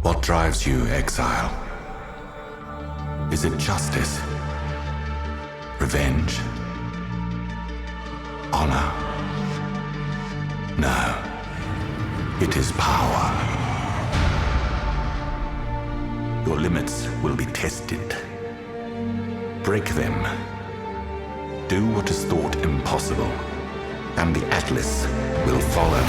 What drives you, Exile? Is it justice? Revenge? Honor? No. It is power. Your limits will be tested. Break them. Do what is thought impossible, and the Atlas will follow.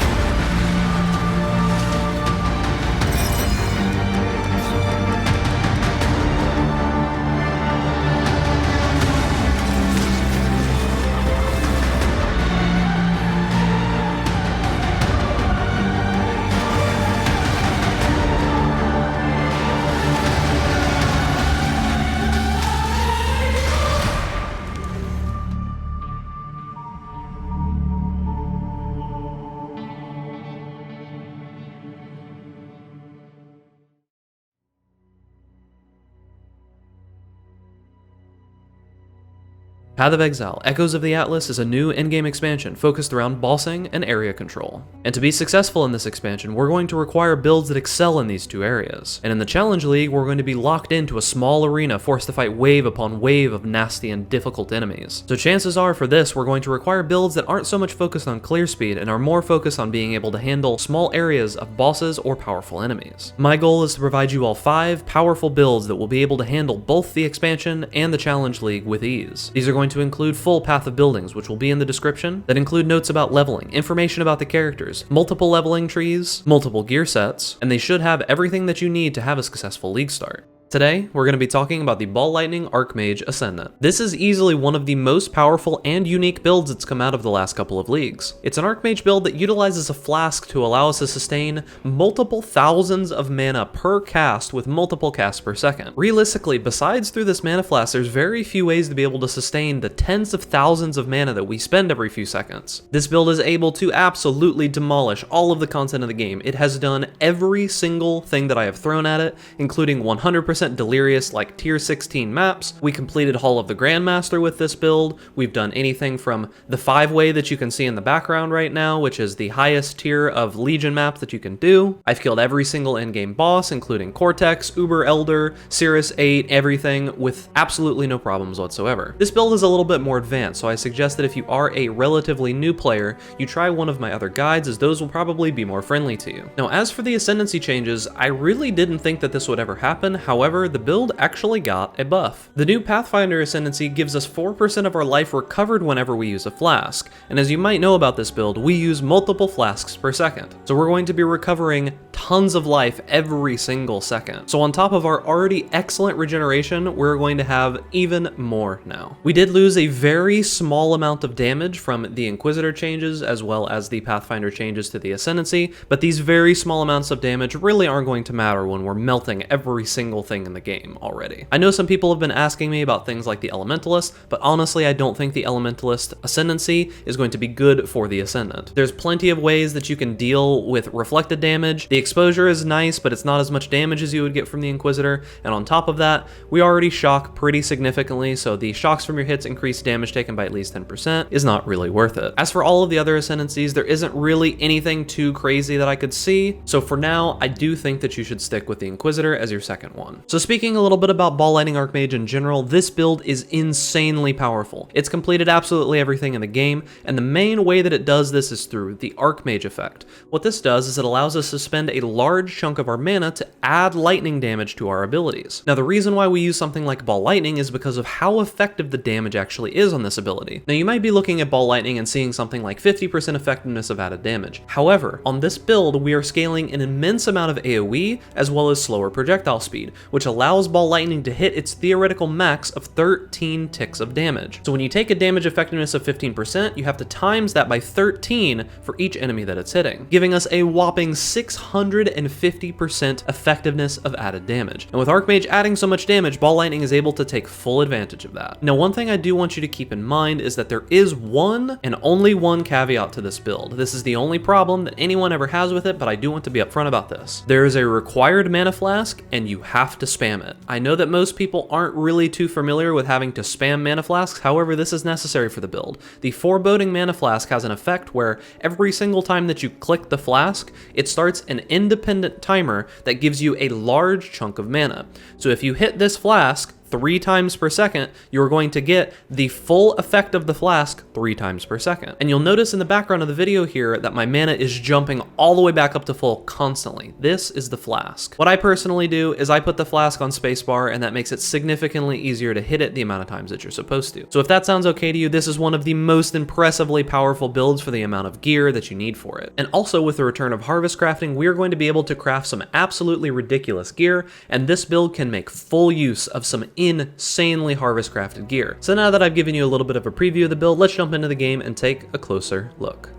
Path of Exile, Echoes of the Atlas is a new endgame expansion focused around bossing and area control. And to be successful in this expansion, we're going to require builds that excel in these two areas. And in the Challenge League, we're going to be locked into a small arena forced to fight wave upon wave of nasty and difficult enemies. So chances are for this, we're going to require builds that aren't so much focused on clear speed and are more focused on being able to handle small areas of bosses or powerful enemies. My goal is to provide you all 5 powerful builds that will be able to handle both the expansion and the Challenge League with ease. These are going to include full path of buildings, which will be in the description, that include notes about leveling, information about the characters, multiple leveling trees, multiple gear sets, and they should have everything that you need to have a successful league start. Today, we're going to be talking about the Ball Lightning Archmage Ascendant. This is easily one of the most powerful and unique builds that's come out of the last couple of leagues. It's an Archmage build that utilizes a flask to allow us to sustain multiple thousands of mana per cast with multiple casts per second. Realistically, besides through this mana flask, there's very few ways to be able to sustain the tens of thousands of mana that we spend every few seconds. This build is able to absolutely demolish all of the content of the game. It has done every single thing that I have thrown at it, including 100% delirious like tier 16 maps. We completed Hall of the Grandmaster with this build. We've done anything from the 5-way that you can see in the background right now, which is the highest tier of Legion map that you can do. I've killed every single endgame boss, including Cortex, Uber Elder, Cirrus 8, everything with absolutely no problems whatsoever. This build is a little bit more advanced, so I suggest that if you are a relatively new player, you try one of my other guides, as those will probably be more friendly to you. Now, as for the Ascendancy changes, I really didn't think that this would ever happen. However, the build actually got a buff. The new Pathfinder Ascendancy gives us 4% of our life recovered whenever we use a flask, and as you might know about this build, we use multiple flasks per second. So we're going to be recovering tons of life every single second. So on top of our already excellent regeneration, we're going to have even more now. We did lose a very small amount of damage from the Inquisitor changes as well as the Pathfinder changes to the Ascendancy, but these very small amounts of damage really aren't going to matter when we're melting every single thing in the game already. I know some people have been asking me about things like the Elementalist, but honestly I don't think the Elementalist Ascendancy is going to be good for the Ascendant. There's plenty of ways that you can deal with reflected damage. The exposure is nice, but it's not as much damage as you would get from the Inquisitor, and on top of that, we already shock pretty significantly, so the shocks from your hits increase damage taken by at least 10% is not really worth it. As for all of the other Ascendancies, there isn't really anything too crazy that I could see, so for now, I do think that you should stick with the Inquisitor as your second one. So speaking a little bit about Ball Lightning Archmage in general, this build is insanely powerful. It's completed absolutely everything in the game, and the main way that it does this is through the Archmage effect. What this does is it allows us to spend a large chunk of our mana to add lightning damage to our abilities. Now the reason why we use something like Ball Lightning is because of how effective the damage actually is on this ability. Now you might be looking at Ball Lightning and seeing something like 50% effectiveness of added damage. However, on this build we are scaling an immense amount of AoE as well as slower projectile speed, which allows Ball Lightning to hit its theoretical max of 13 ticks of damage. So when you take a damage effectiveness of 15%, you have to times that by 13 for each enemy that it's hitting, giving us a whopping 650% effectiveness of added damage. And with Archmage adding so much damage, Ball Lightning is able to take full advantage of that. Now, one thing I do want you to keep in mind is that there is one and only one caveat to this build. This is the only problem that anyone ever has with it, but I do want to be upfront about this. There is a required mana flask, and you have to spam it. I know that most people aren't really too familiar with having to spam mana flasks, however this is necessary for the build. The Foreboding Mana Flask has an effect where every single time that you click the flask, it starts an independent timer that gives you a large chunk of mana. So if you hit this flask 3 times per second, you're going to get the full effect of the flask 3 times per second. And you'll notice in the background of the video here that my mana is jumping all the way back up to full constantly. This is the flask. What I personally do is I put the flask on spacebar, and that makes it significantly easier to hit it the amount of times that you're supposed to. So if that sounds okay to you, this is one of the most impressively powerful builds for the amount of gear that you need for it. And also with the return of harvest crafting, we're going to be able to craft some absolutely ridiculous gear, and this build can make full use of some insanely harvest crafted gear. So now that I've given you a little bit of a preview of the build, let's jump into the game and take a closer look.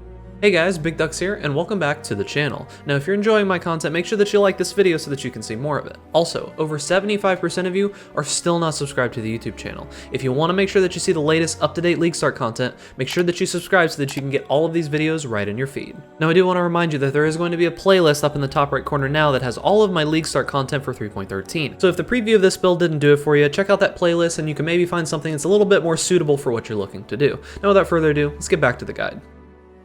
Hey guys, Big Ducks here, and welcome back to the channel. Now if you're enjoying my content, make sure that you like this video so that you can see more of it. Also, over 75% of you are still not subscribed to the YouTube channel. If you want to make sure that you see the latest up-to-date League Start content, make sure that you subscribe so that you can get all of these videos right in your feed. Now I do want to remind you that there is going to be a playlist up in the top right corner now that has all of my League Start content for 3.13. So if the preview of this build didn't do it for you, check out that playlist and you can maybe find something that's a little bit more suitable for what you're looking to do. Now without further ado, let's get back to the guide.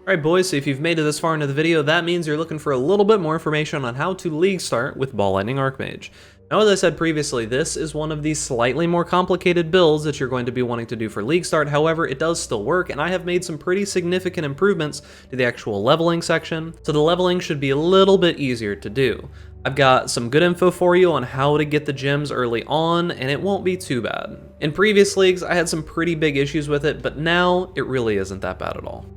Alright boys, so if you've made it this far into the video, that means you're looking for a little bit more information on how to League Start with Ball Lightning Archmage. Now as I said previously, this is one of these slightly more complicated builds that you're going to be wanting to do for League Start. However, it does still work, and I have made some pretty significant improvements to the actual leveling section, so the leveling should be a little bit easier to do. I've got some good info for you on how to get the gems early on, and it won't be too bad. In previous leagues, I had some pretty big issues with it, but now it really isn't that bad at all.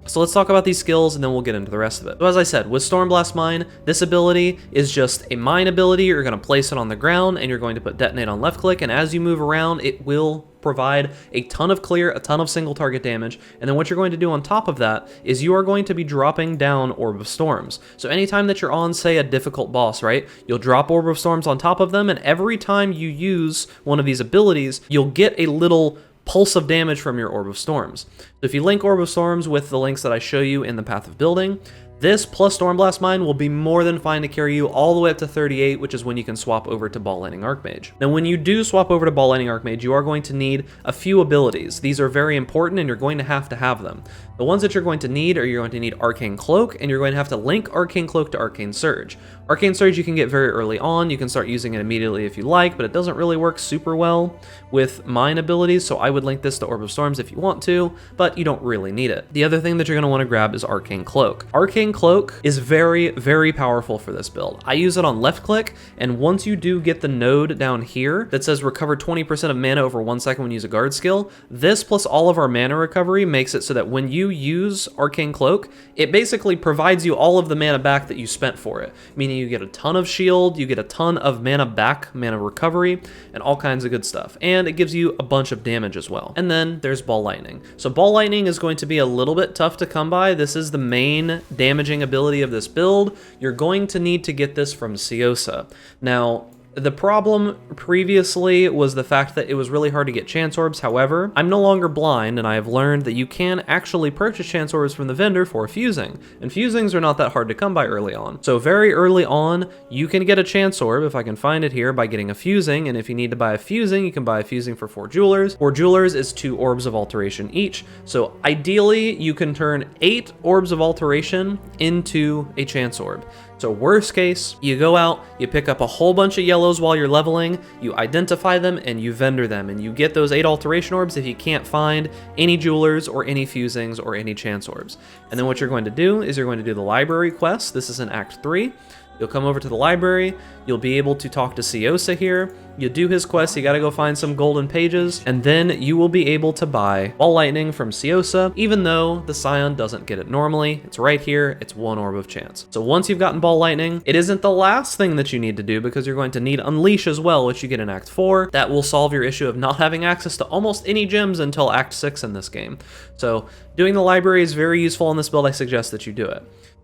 So let's talk about these skills and then we'll get into the rest of it. So as I said, with Stormblast Mine, this ability is just a mine ability. You're going to place it on the ground and you're going to put detonate on left click, and as you move around, it will provide a ton of clear, a ton of single target damage, and then what you're going to do on top of that is you are going to be dropping down Orb of Storms. So anytime that you're on, say, a difficult boss, right, you'll drop Orb of Storms on top of them, and every time you use one of these abilities, you'll get a little pulse of damage from your Orb of Storms. So if you link Orb of Storms with the links that I show you in the Path of Building, this plus Stormblast Mine will be more than fine to carry you all the way up to 38, which is when you can swap over to Ball Lightning Archmage. Now when you do swap over to Ball Lightning Archmage, you are going to need a few abilities. These are very important and you're going to have them. The ones that you're going to need are you're going to need Arcane Cloak, and you're going to have to link Arcane Cloak to Arcane Surge. Arcane Surge you can get very early on, you can start using it immediately if you like, but it doesn't really work super well with mine abilities, so I would link this to Orb of Storms if you want to, but you don't really need it. The other thing that you're going to want to grab is Arcane Cloak. Arcane Cloak is very, very powerful for this build. I use it on left click, and once you do get the node down here that says recover 20% of mana over 1 second when you use a guard skill, this plus all of our mana recovery makes it so that when you use Arcane Cloak, it basically provides you all of the mana back that you spent for it, meaning you get a ton of shield, you get a ton of mana back, mana recovery, and all kinds of good stuff. And it gives you a bunch of damage as well. And then there's Ball Lightning. So Ball Lightning is going to be a little bit tough to come by. This is the main damaging ability of this build. You're going to need to get this from Siosa. Now, the problem previously was the fact that it was really hard to get chance orbs. However, I'm no longer blind, and I have learned that you can actually purchase chance orbs from the vendor for fusing, and fusings are not that hard to come by early on. So very early on, you can get a chance orb, if I can find it here, by getting a fusing, and if you need to buy a fusing, you can buy a fusing for 4 jewelers. 4 jewelers is 2 orbs of alteration each, so ideally you can turn 8 orbs of alteration into a chance orb. So worst case, you go out, you pick up a whole bunch of yellows while you're leveling, you identify them, and you vendor them, and you get those 8 alteration orbs if you can't find any jewelers or any fusings or any chance orbs. And then what you're going to do is you're going to do the library quest. This is in Act 3. You'll come over to the library, you'll be able to talk to Siosa here, you do his quest, you gotta go find some golden pages, and then you will be able to buy Ball Lightning from Siosa, even though the Scion doesn't get it normally. It's right here, it's 1 orb of chance. So once you've gotten Ball Lightning, it isn't the last thing that you need to do, because you're going to need Unleash as well, which you get in Act 4. That will solve your issue of not having access to almost any gems until Act 6 in this game. So doing the library is very useful in this build, I suggest that you do it.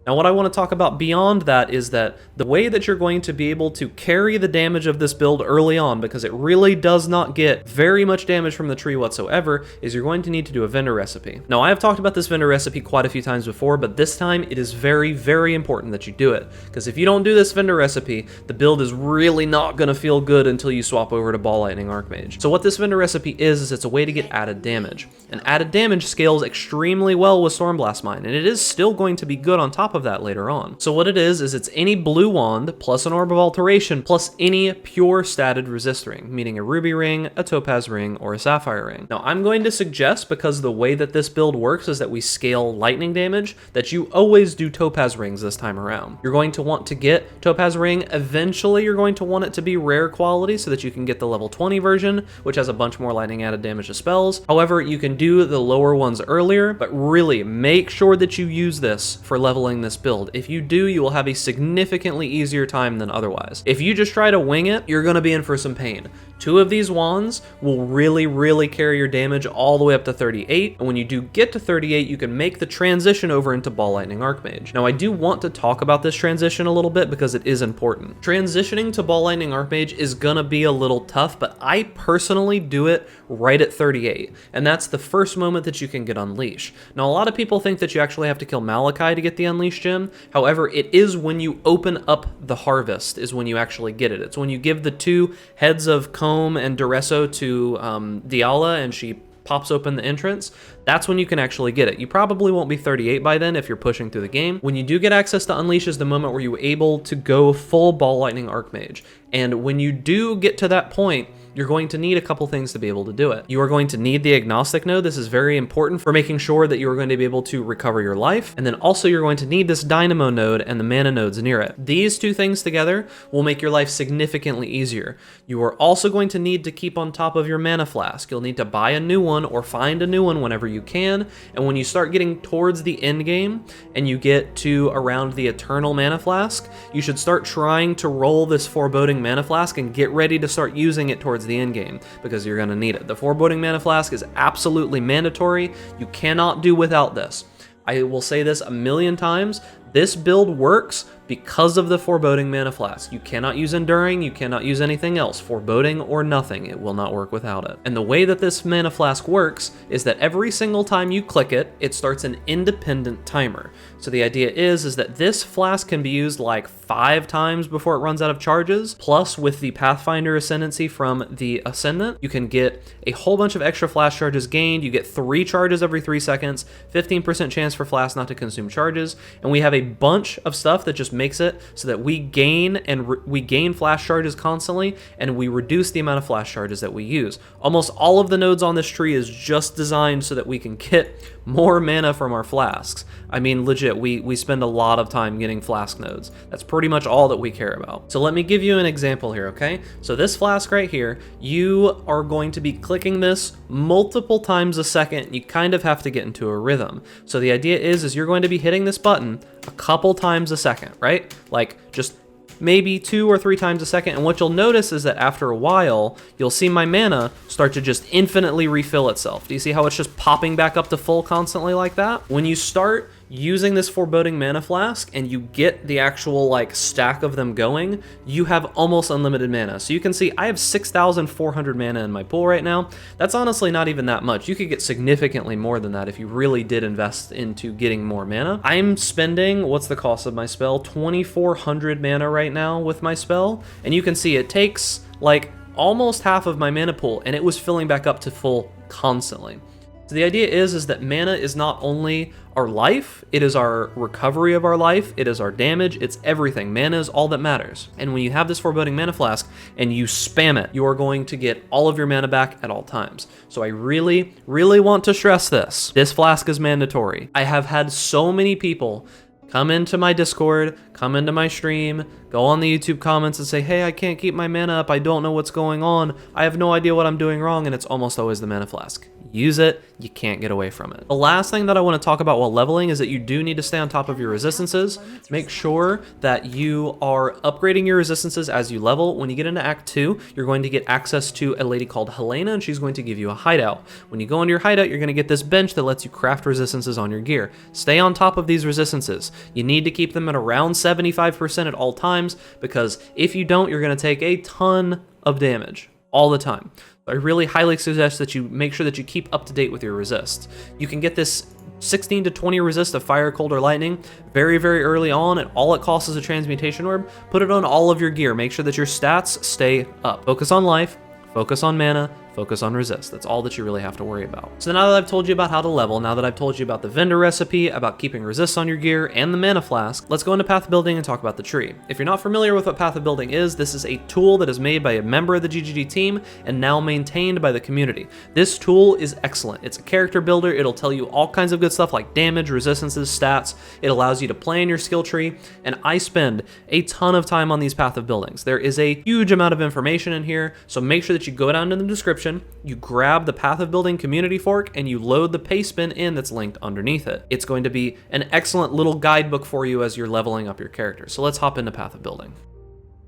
Now what I want to talk about beyond that is that the way that you're going to be able to carry the damage of this build early on, because it really does not get very much damage from the tree whatsoever, is you're going to need to do a vendor recipe. Now I have talked about this vendor recipe quite a few times before, but this time it is very, very important that you do it, because if you don't do this vendor recipe, the build is really not going to feel good until you swap over to Ball Lightning Archmage. So what this vendor recipe is it's a way to get added damage. And added damage scales extremely well with Stormblast Mine, and it is still going to be good on top of that later on. So what it is it's any blue wand plus an Orb of Alteration plus any pure statted resist ring, meaning a ruby ring, a topaz ring, or a sapphire ring. Now I'm going to suggest, because the way that this build works is that we scale lightning damage, that you always do topaz rings this time around. You're going to want to get topaz ring. Eventually you're going to want it to be rare quality so that you can get the level 20 version, which has a bunch more lightning added damage to spells. However, you can do the lower ones earlier, but really make sure that you use this for leveling this build. If you do, you will have a significantly easier time than otherwise. If you just try to wing it, you're going to be in for some pain. 2 of these wands will really carry your damage all the way up to 38, and when you do get to 38, you can make the transition over into Ball Lightning Archmage. Now I do want to talk about this transition a little bit because it is important. Transitioning to Ball Lightning Archmage is gonna be a little tough, but I personally do it right at 38, and that's the first moment that you can get Unleash. Now a lot of people think that you actually have to kill Malachi to get the Unleash gem. However, it is when you open up the harvest is when you actually get it. It's when you give the 2 heads of Comb and Duresso to Diala and she pops open the entrance. That's when you can actually get it. You probably won't be 38 by then if you're pushing through the game. When you do get access to Unleash is the moment where you're able to go full Ball Lightning Archmage. And when you do get to that point, you're going to need a couple things to be able to do it. You are going to need the Agnostic node. This is very important for making sure that you are going to be able to recover your life. And then also you're going to need this Dynamo node and the mana nodes near it. These 2 things together will make your life significantly easier. You are also going to need to keep on top of your mana flask. You'll need to buy a new one or find a new one whenever you can. And when you start getting towards the end game and you get to around the Eternal Mana Flask, you should start trying to roll this Foreboding Mana Flask and get ready to start using it towards the end game, because you're going to need it. The Foreboding Mana Flask is absolutely mandatory. You cannot do without this. I will say this a million times. This build works because of the Foreboding Mana Flask. You cannot use Enduring, you cannot use anything else. Foreboding or nothing, it will not work without it. And the way that this Mana Flask works is that every single time you click it, it starts an independent timer. So the idea is that this flask can be used like 5 times before it runs out of charges, plus with the Pathfinder Ascendancy from the Ascendant, you can get a whole bunch of extra flash charges gained. You get 3 charges every 3 seconds, 15% chance for flasks not to consume charges, and we have a bunch of stuff that just makes it so that we gain flash charges constantly, and we reduce the amount of flash charges that we use. Almost all of the nodes on this tree is just designed so that we can get more mana from our flasks. I mean, legit, we spend a lot of time getting flask nodes. That's pretty much all that we care about. So let me give you an example here, okay? So this flask right here, you are going to be clicking this multiple times a second. You kind of have to get into a rhythm. So the idea is you're going to be hitting this button a couple times a second, right? Like just maybe 2 or 3 times a second, and what you'll notice is that after a while, you'll see my mana start to just infinitely refill itself. Do you see how it's just popping back up to full constantly like that? When you start using this Foreboding Mana Flask and you get the actual like stack of them going, you have almost unlimited mana. So you can see I have 6,400 mana in my pool right now. That's honestly not even that much. You could get significantly more than that if you really did invest into getting more mana. I'm spending, what's the cost of my spell? 2,400 mana right now with my spell, and you can see it takes like almost half of my mana pool, and it was filling back up to full constantly. So the idea is that mana is not only our life, it is our recovery of our life, it is our damage, it's everything. Mana is all that matters. And when you have this Foreboding Mana Flask and you spam it, you are going to get all of your mana back at all times. So I really, really want to stress this. This flask is mandatory. I have had so many people come into my Discord, come into my stream, go on the YouTube comments and say, hey, I can't keep my mana up, I don't know what's going on, I have no idea what I'm doing wrong, and it's almost always the mana flask. use it, you can't get away from it. The last thing that I want to talk about while leveling is that you do need to stay on top of your resistances. Make sure that you are upgrading your resistances as you level. When you get into Act 2, you're going to get access to a lady called Helena, and she's going to give you a hideout. When you go into your hideout, you're going to get this bench that lets you craft resistances on your gear. Stay on top of these resistances. You need to keep them at around 75% at all times, because if you don't, you're going to take a ton of damage all the time. I really highly suggest that you make sure that you keep up to date with your resists. You can get this 16 to 20 resist of fire, cold, or lightning very, very early on, and all it costs is a transmutation orb. Put it on all of your gear. Make sure that your stats stay up. Focus on life, focus on mana, focus on resist. That's all that you really have to worry about. So now that I've told you about how to level, now that I've told you about the vendor recipe, about keeping resists on your gear, and the mana flask, let's go into path building and talk about the tree. If you're not familiar with what path of building is, this is a tool that is made by a member of the GGG team and now maintained by the community. This tool is excellent. It's a character builder. It'll tell you all kinds of good stuff like damage, resistances, stats. It allows you to plan your skill tree, and I spend a ton of time on these path of buildings. There is a huge amount of information in here, so make sure that you go down in the description, you grab the Path of Building community fork, and you load the Pastebin in that's linked underneath it. It's going to be an excellent little guidebook for you as you're leveling up your character. So let's hop into Path of Building.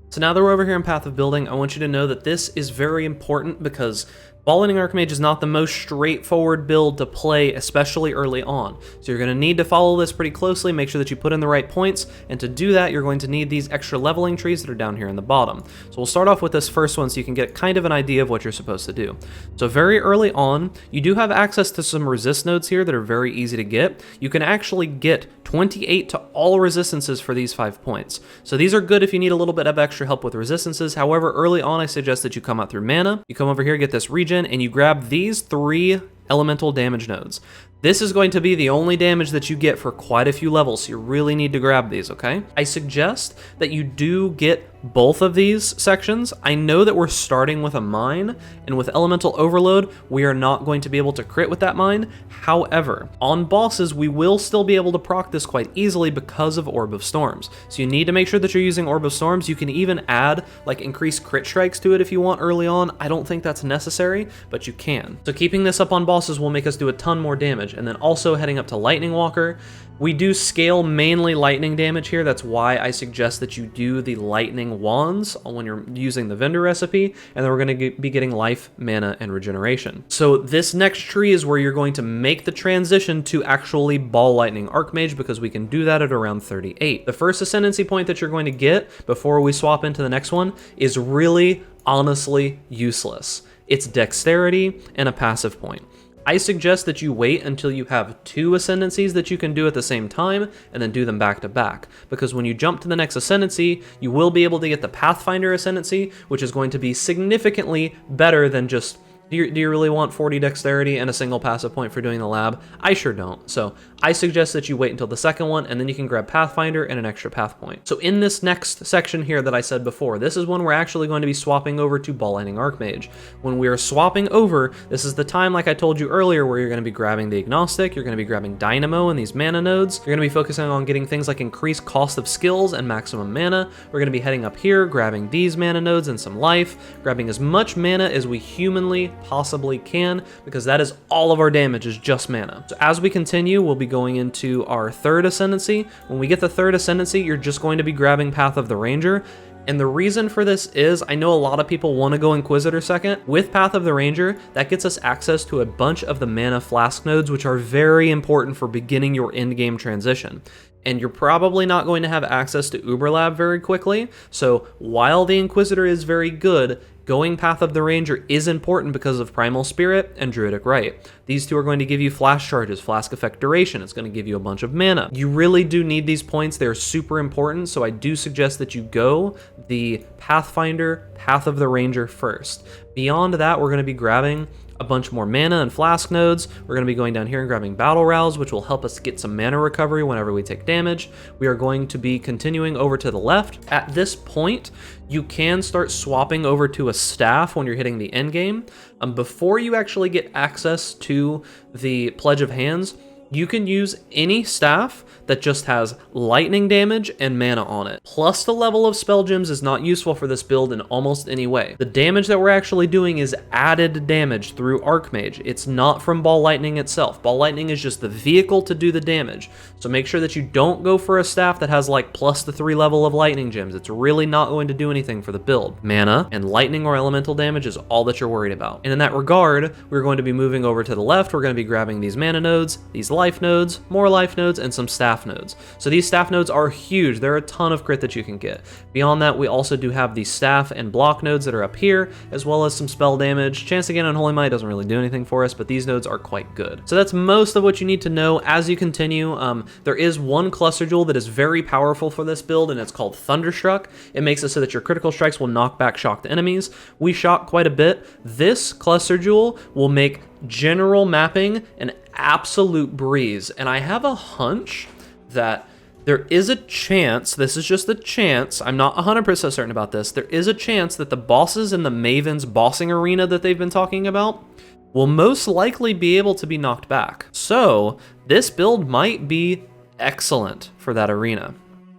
So now that we're over here in Path of Building, I want you to know that this is very important because Ball Lightning Archmage is not the most straightforward build to play, especially early on. So you're going to need to follow this pretty closely, make sure that you put in the right points, and to do that, you're going to need these extra leveling trees that are down here in the bottom. So we'll start off with this first one so you can get kind of an idea of what you're supposed to do. So very early on, you do have access to some resist nodes here that are very easy to get. You can actually get 28 to all resistances for these 5 points. So these are good if you need a little bit of extra help with resistances. However, early on, I suggest that you come out through mana. You come over here, get this regen, and you grab these 3 elemental damage nodes. This is going to be the only damage that you get for quite a few levels, so you really need to grab these, okay? I suggest that you do get both of these sections. I know that we're starting with a mine, and with Elemental Overload, we are not going to be able to crit with that mine. However, on bosses, we will still be able to proc this quite easily because of Orb of Storms. So you need to make sure that you're using Orb of Storms. You can even add like increased crit strikes to it if you want early on. I don't think that's necessary, but you can. So keeping this up on bosses will make us do a ton more damage. And then also heading up to Lightning Walker, we do scale mainly lightning damage here. That's why I suggest that you do the lightning wands when you're using the vendor recipe, and then we're going to be getting life, mana, and regeneration. So this next tree is where you're going to make the transition to actually Ball Lightning Archmage, because we can do that at around 38. The first ascendancy point that you're going to get before we swap into the next one is really, honestly, useless. It's dexterity and a passive point. I suggest that you wait until you have 2 ascendancies that you can do at the same time, and then do them back to back. Because when you jump to the next ascendancy, you will be able to get the Pathfinder ascendancy, which is going to be significantly better than just, do you really want 40 dexterity and a single passive point for doing the lab? I sure don't. So I suggest that you wait until the second one, and then you can grab Pathfinder and an extra path point. So in this next section here that I said before, this is when we're actually going to be swapping over to Ball Lightning Archmage. When we are swapping over, this is the time, like I told you earlier, where you're going to be grabbing the Agnostic, you're going to be grabbing Dynamo and these mana nodes. You're going to be focusing on getting things like increased cost of skills and maximum mana. We're going to be heading up here, grabbing these mana nodes and some life, grabbing as much mana as we humanly possibly can, because that is all of our damage, is just mana. So as we continue, we'll be going into our third ascendancy. When we get the third ascendancy, you're just going to be grabbing Path of the Ranger. And the reason for this is, I know a lot of people want to go Inquisitor second. With Path of the Ranger, that gets us access to a bunch of the mana flask nodes, which are very important for beginning your endgame transition. And you're probably not going to have access to Uber Lab very quickly. So while the Inquisitor is very good, going Path of the Ranger is important because of Primal Spirit and Druidic Rite. These two are going to give you flash charges, flask effect duration. It's going to give you a bunch of mana. You really do need these points. They're super important, so I do suggest that you go the Pathfinder, Path of the Ranger first. Beyond that, we're going to be grabbing a bunch more mana and flask nodes. We're going to be going down here and grabbing Battle Rouse, which will help us get some mana recovery whenever we take damage. We are going to be continuing over to the left. At this point, you can start swapping over to a staff when you're hitting the end game. Before you actually get access to the Pledge of Hands, You can use any staff that just has lightning damage and mana on it. Plus the level of spell gems is not useful for this build in almost any way. The damage that we're actually doing is added damage through Archmage. It's not from Ball Lightning itself. Ball Lightning is just the vehicle to do the damage. So make sure that you don't go for a staff that has like plus the 3 level of lightning gems. It's really not going to do anything for the build. Mana and lightning or elemental damage is all that you're worried about. And in that regard, we're going to be moving over to the left. We're going to be grabbing these mana nodes, these life nodes, more life nodes, and some staff nodes. So these staff nodes are huge. There are a ton of crit that you can get. Beyond that, we also do have these staff and block nodes that are up here, as well as some spell damage. Chance to gain on Holy Might doesn't really do anything for us, but these nodes are quite good. So that's most of what you need to know as you continue. There is one cluster jewel that is very powerful for this build, and it's called Thunderstruck. It makes it so that your critical strikes will knock back shocked enemies. We shock quite a bit. This cluster jewel will make general mapping an absolute breeze, and I have a hunch that there is a chance, this is just a chance, I'm not 100% certain about this, there is a chance that the bosses in the Maven's bossing arena that they've been talking about will most likely be able to be knocked back. So this build might be excellent for that arena.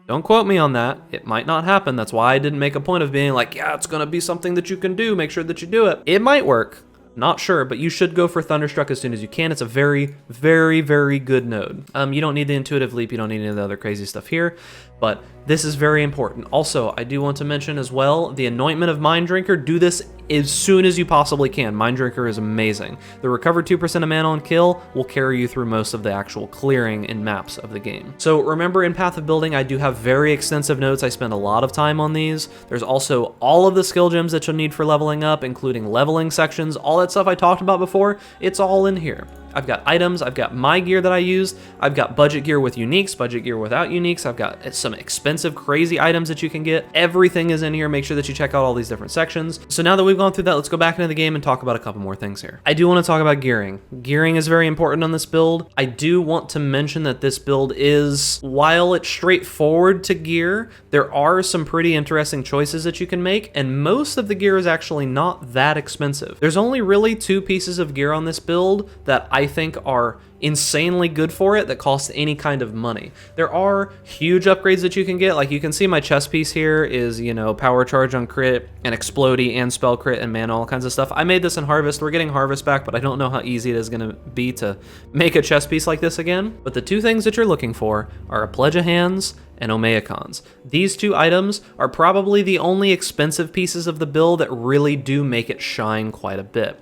Don't quote me on that. It might not happen. That's why I didn't make a point of being like, yeah, it's gonna be something that you can do. Make sure that you do it. It might work. Not sure, but you should go for Thunderstruck as soon as you can. It's a very, very, very good node. You don't need the Intuitive Leap. You don't need any of the other crazy stuff here, but this is very important. Also, I do want to mention as well, the Anointment of Mind Drinker. Do this as soon as you possibly can. Mind Drinker is amazing. The recover 2% of mana on kill will carry you through most of the actual clearing and maps of the game. So remember, in Path of Building, I do have very extensive notes. I spend a lot of time on these. There's also all of the skill gems that you'll need for leveling up, including leveling sections, all that stuff I talked about before. It's all in here. I've got items, I've got my gear that I use, I've got budget gear with uniques, budget gear without uniques, I've got some expensive, crazy items that you can get. Everything is in here. Make sure that you check out all these different sections. So now that we've gone through that, let's go back into the game and talk about a couple more things here. I do want to talk about gearing. Gearing is very important on this build. I do want to mention that this build is, while it's straightforward to gear, there are some pretty interesting choices that you can make, and most of the gear is actually not that expensive. There's only really 2 pieces of gear on this build that I think are insanely good for it that cost any kind of money. There are huge upgrades that you can get. Like you can see my chest piece here is, you know, power charge on crit and explodey and spell crit and mana, all kinds of stuff. I made this in Harvest. We're getting Harvest back, but I don't know how easy it is going to be to make a chest piece like this again. But the 2 things that you're looking for are a Pledge of Hands and Omeacons. These 2 items are probably the only expensive pieces of the build that really do make it shine quite a bit.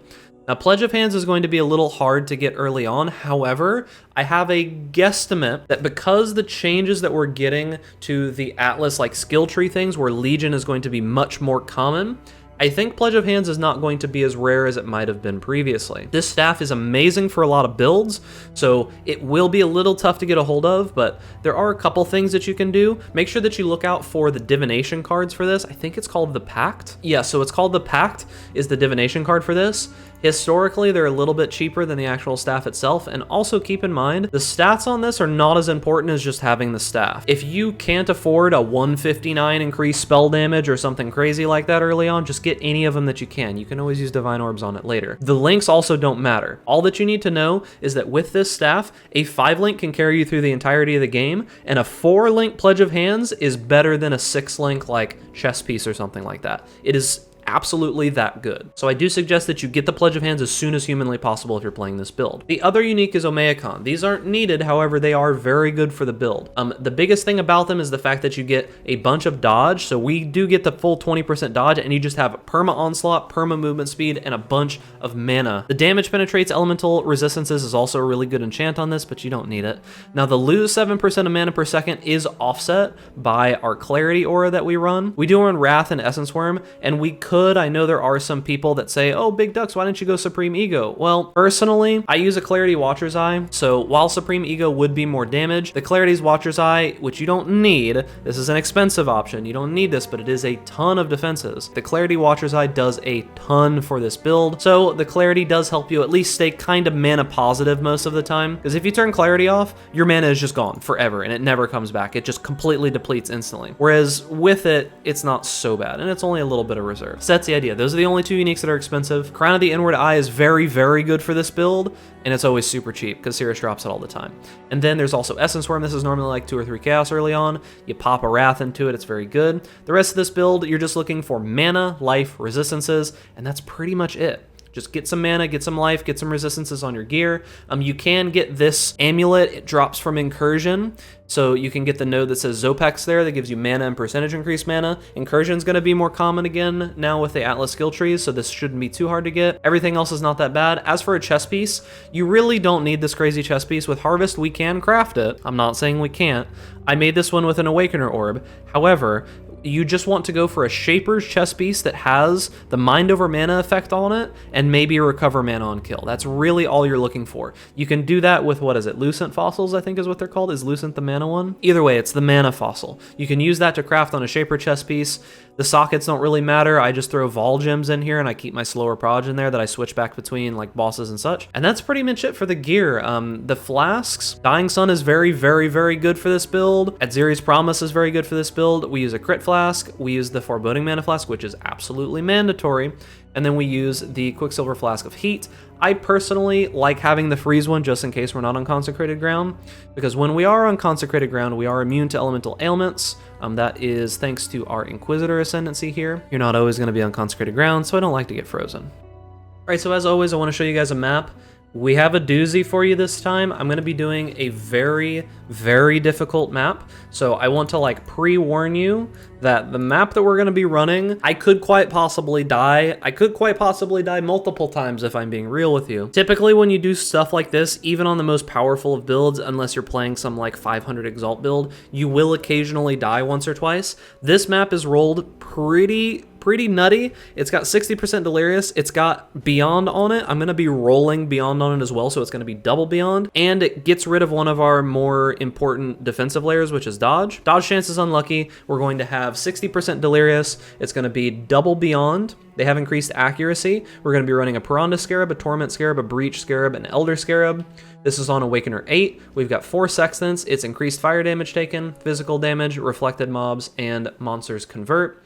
Now, Pledge of Hands is going to be a little hard to get early on. However, I have a guesstimate that because the changes that we're getting to the Atlas, like skill tree things, where Legion is going to be much more common, I think Pledge of Hands is not going to be as rare as it might have been previously. This staff is amazing for a lot of builds, so it will be a little tough to get a hold of, but there are a couple things that you can do. Make sure that you look out for the Divination cards for this. I think it's called the Pact. Yeah, so it's called the Pact, is the Divination card for this. Historically, they're a little bit cheaper than the actual staff itself, and also keep in mind, the stats on this are not as important as just having the staff. If you can't afford a 159 increased spell damage or something crazy like that early on, just get any of them that you can. You can always use Divine Orbs on it later. The links also don't matter. All that you need to know is that with this staff, a 5-link can carry you through the entirety of the game, and a 4-link Pledge of Hands is better than a 6-link like chess piece or something like that. It is absolutely that good. So I do suggest that you get the Pledge of Hands as soon as humanly possible if you're playing this build. The other unique is Omeacon. These aren't needed, however, they are very good for the build. The biggest thing about them is the fact that you get a bunch of dodge, so we do get the full 20% dodge, and you just have perma onslaught, perma movement speed, and a bunch of mana. The damage penetrates elemental resistances is also a really good enchant on this, but you don't need it. Now the lose 7% of mana per second is offset by our Clarity aura that we run. We do run Wrath and Essence Worm, and we could, I know there are some people that say, oh, Big Ducks, why didn't you go Supreme Ego? Well, personally, I use a Clarity Watcher's Eye, so while Supreme Ego would be more damage, the Clarity's Watcher's Eye, which you don't need, this is an expensive option, you don't need this, but it is a ton of defenses. The Clarity Watcher's Eye does a ton for this build, so the Clarity does help you at least stay kind of mana positive most of the time, because if you turn Clarity off, your mana is just gone forever, and it never comes back. It just completely depletes instantly. Whereas with it, it's not so bad, and it's only a little bit of reserve. So that's the idea. Those are the only two uniques that are expensive. Crown of the Inward Eye is very, very good for this build, and it's always super cheap because Cirrus drops it all the time. And then there's also Essence Worm. This is normally like 2 or 3 chaos early on. You pop a Wrath into it, it's very good. The rest of this build, you're just looking for mana, life, resistances, and that's pretty much it. Just get some mana, get some life, get some resistances on your gear. You can get this amulet. It drops from Incursion. So you can get the node that says Zopex there that gives you mana and percentage increased mana. Incursion's going to be more common again now with the Atlas skill trees, so this shouldn't be too hard to get. Everything else is not that bad. As for a chess piece, you really don't need this crazy chess piece. With Harvest, we can craft it. I'm not saying we can't. I made this one with an Awakener Orb. However, you just want to go for a Shaper's chess piece that has the Mind over Mana effect on it and maybe recover mana on kill. That's really all you're looking for. You can do that with, what is it, Lucent Fossils, I think is what they're called. Is Lucent the mana one? Either way, it's the mana fossil. You can use that to craft on a Shaper chess piece. The sockets don't really matter. I just throw Vol gems in here and I keep my slower proj in there that I switch back between like bosses and such. And that's pretty much it for the gear. The flasks, Dying Sun is very, very, very good for this build. Adziri's Promise is very good for this build. We use a crit flask. We use the Foreboding Mana Flask, which is absolutely mandatory. And then we use the Quicksilver Flask of Heat. I personally like having the freeze one just in case we're not on consecrated ground, because when we are on consecrated ground, we are immune to elemental ailments. That is thanks to our Inquisitor ascendancy here. You're not always going to be on consecrated ground, so I don't like to get frozen. All right, so as always, I want to show you guys a map. We have a doozy for you this time. I'm going to be doing a very, very difficult map. So I want to like pre-warn you that the map that we're going to be running, I could quite possibly die. I could quite possibly die multiple times if I'm being real with you. Typically when you do stuff like this, even on the most powerful of builds, unless you're playing some like 500 Exalt build, you will occasionally die once or twice. This map is rolled pretty nutty. It's got 60% Delirious. It's got Beyond on it. I'm going to be rolling Beyond on it as well, so it's going to be double Beyond. And it gets rid of one of our more important defensive layers, which is Dodge. Dodge chance is unlucky. We're going to have 60% Delirious. It's going to be double Beyond. They have increased accuracy. We're going to be running a Piranha Scarab, a Torment Scarab, a Breach Scarab, an Elder Scarab. This is on Awakener 8. We've got 4 Sextants. It's increased fire damage taken, physical damage, reflected mobs, and monsters convert.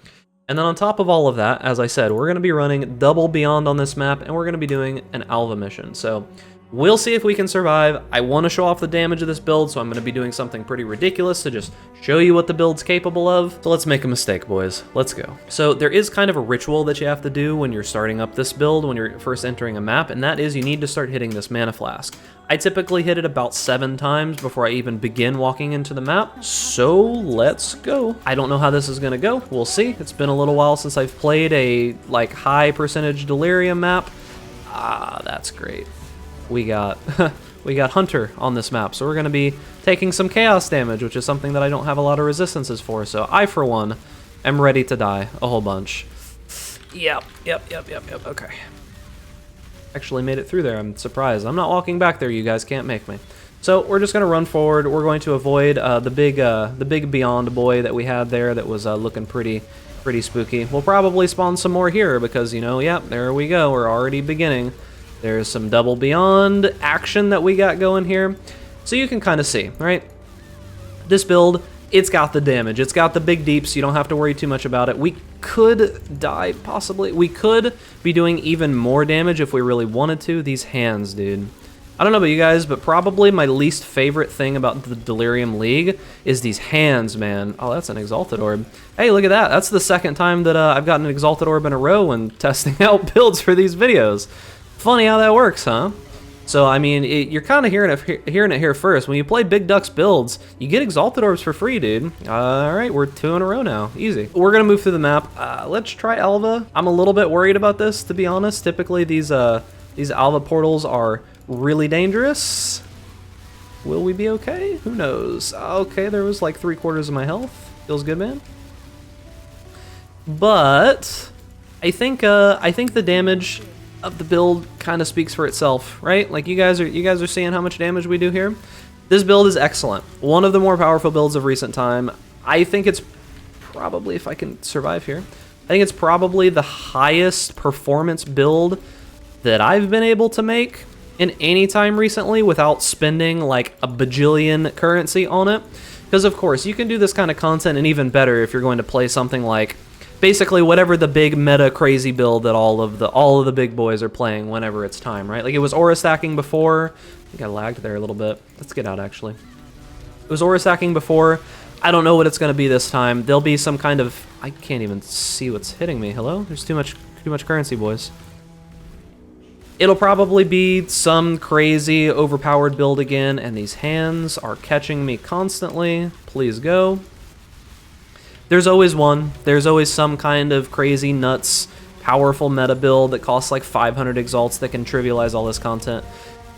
And then on top of all of that, as I said, we're going to be running double Beyond on this map, and we're going to be doing an Alva mission. So we'll see if we can survive. I want to show off the damage of this build, so I'm going to be doing something pretty ridiculous to just show you what the build's capable of. So let's make a mistake, boys. Let's go. So there is kind of a ritual that you have to do when you're starting up this build, when you're first entering a map, and that is you need to start hitting this Mana Flask. I typically hit it about 7 times before I even begin walking into the map, so let's go. I don't know how this is gonna go. We'll see. It's been a little while since I've played a like high percentage Delirium map. Ah, that's great. We got we got Hunter on this map, so we're gonna be taking some chaos damage, which is something that I don't have a lot of resistances for. So I, for one, am ready to die a whole bunch. Yep. Okay. Actually made it through there. I'm surprised. I'm not walking back there. You guys can't make me. So we're just gonna run forward. We're going to avoid the big Beyond boy that we had there that was looking pretty spooky. We'll probably spawn some more here because, you know, yeah, there we go. We're already beginning. There's some double Beyond action that we got going here. So you can kind of see, right? This build, it's got the damage. It's got the big deeps. You don't have to worry too much about it. We could die, possibly. We could be doing even more damage if we really wanted to. These hands, dude. I don't know about you guys, but probably my least favorite thing about the Delirium League is these hands, man. Oh, that's an Exalted Orb. Hey, look at that. That's the second time that I've gotten an Exalted Orb in a row when testing out builds for these videos. Funny how that works, huh? So, I mean, you're kind of hearing it here first. When you play Big Ducks builds, you get Exalted Orbs for free, dude. All right, we're 2 in a row now. Easy. We're going to move through the map. Let's try Alva. I'm a little bit worried about this, to be honest. Typically, these Alva portals are really dangerous. Will we be okay? Who knows? Okay, there was like 3/4 of my health. Feels good, man. But I think the damage of the build kind of speaks for itself, right? Like you guys are seeing how much damage we do here. This build is excellent. One of the more powerful builds of recent time. I think it's probably, if I can survive here, I think it's probably the highest performance build that I've been able to make in any time recently without spending like a bajillion currency on it. Because of course you can do this kind of content and even better if you're going to play something like basically whatever the big meta crazy build that all of the big boys are playing whenever it's time, right? Like it was aura stacking before. I think I lagged there a little bit. Let's get out actually. It was aura stacking before. I don't know what it's gonna be this time. There'll be some kind of, I can't even see what's hitting me. Hello? There's too much currency, boys. It'll probably be some crazy overpowered build again, and these hands are catching me constantly. Please go. There's always one. There's always some kind of crazy, nuts, powerful meta build that costs like 500 exalts that can trivialize all this content.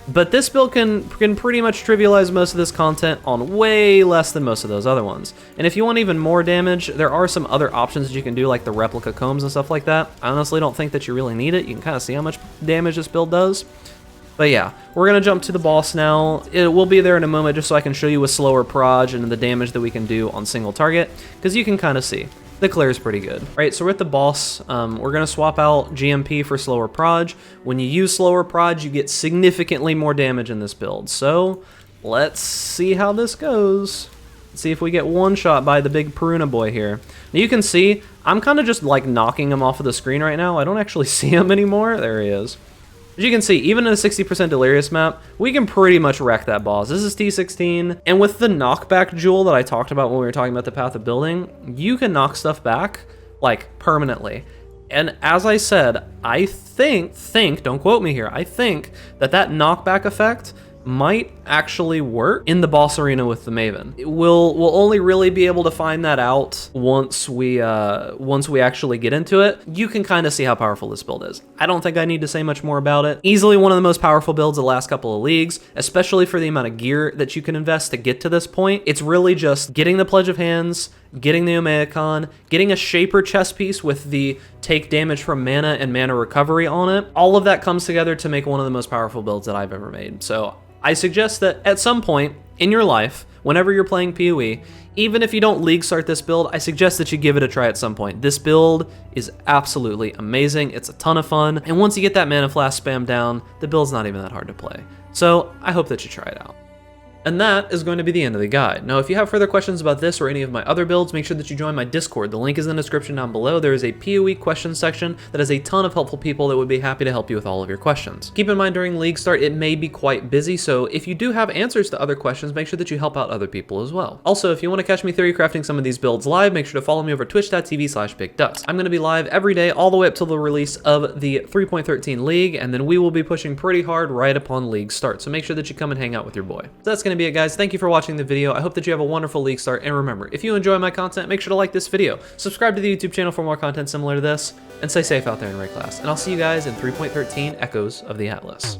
But this build can pretty much trivialize most of this content on way less than most of those other ones. And if you want even more damage, there are some other options that you can do, like the replica combs and stuff like that. I honestly don't think that you really need it. You can kind of see how much damage this build does. But yeah, we're going to jump to the boss now. It will be there in a moment just so I can show you a slower proj and the damage that we can do on single target, because you can kind of see. The clear is pretty good. Right, so we're at the boss. We're gonna swap out GMP for slower proj. When you use slower proj, you get significantly more damage in this build. So let's see how this goes. Let's see if we get one shot by the big Peruna boy here. Now you can see, I'm kind of just like knocking him off of the screen right now. I don't actually see him anymore. There he is. As you can see, even in a 60% Delirious map, we can pretty much wreck that boss. This is T16, and with the knockback jewel that I talked about when we were talking about the Path of Building, you can knock stuff back, like, permanently. And as I said, I think, don't quote me here, I think that knockback effect might actually work in the boss arena with the Maven. We'll only really be able to find that out once we actually get into it. You can kind of see how powerful this build is. I don't think I need to say much more about it. Easily one of the most powerful builds of the last couple of leagues, especially for the amount of gear that you can invest to get to this point. It's really just getting the Pledge of Hands, getting the Omeacon, getting a Shaper chest piece with the take damage from mana and mana recovery on it. All of that comes together to make one of the most powerful builds that I've ever made. So I suggest that at some point in your life, whenever you're playing PoE, even if you don't league start this build, I suggest that you give it a try at some point. This build is absolutely amazing. It's a ton of fun. And once you get that Mana Flask spam down, the build's not even that hard to play. So I hope that you try it out. And that is going to be the end of the guide. Now, if you have further questions about this or any of my other builds, make sure that you join my Discord. The link is in the description down below. There is a PoE questions section that has a ton of helpful people that would be happy to help you with all of your questions. Keep in mind during League Start, it may be quite busy, so if you do have answers to other questions, make sure that you help out other people as well. Also, if you want to catch me theory crafting some of these builds live, make sure to follow me over twitch.tv/BigDucks. I'm going to be live every day all the way up till the release of the 3.13 League, and then we will be pushing pretty hard right upon League Start, so make sure that you come and hang out with your boy. So that's going to be it, guys. Thank you for watching the video. I hope that you have a wonderful League Start, and remember, if you enjoy my content, make sure to like this video, subscribe to the YouTube channel for more content similar to this, and stay safe out there in Ray Class. And I'll see you guys in 3.13 Echoes of the Atlas.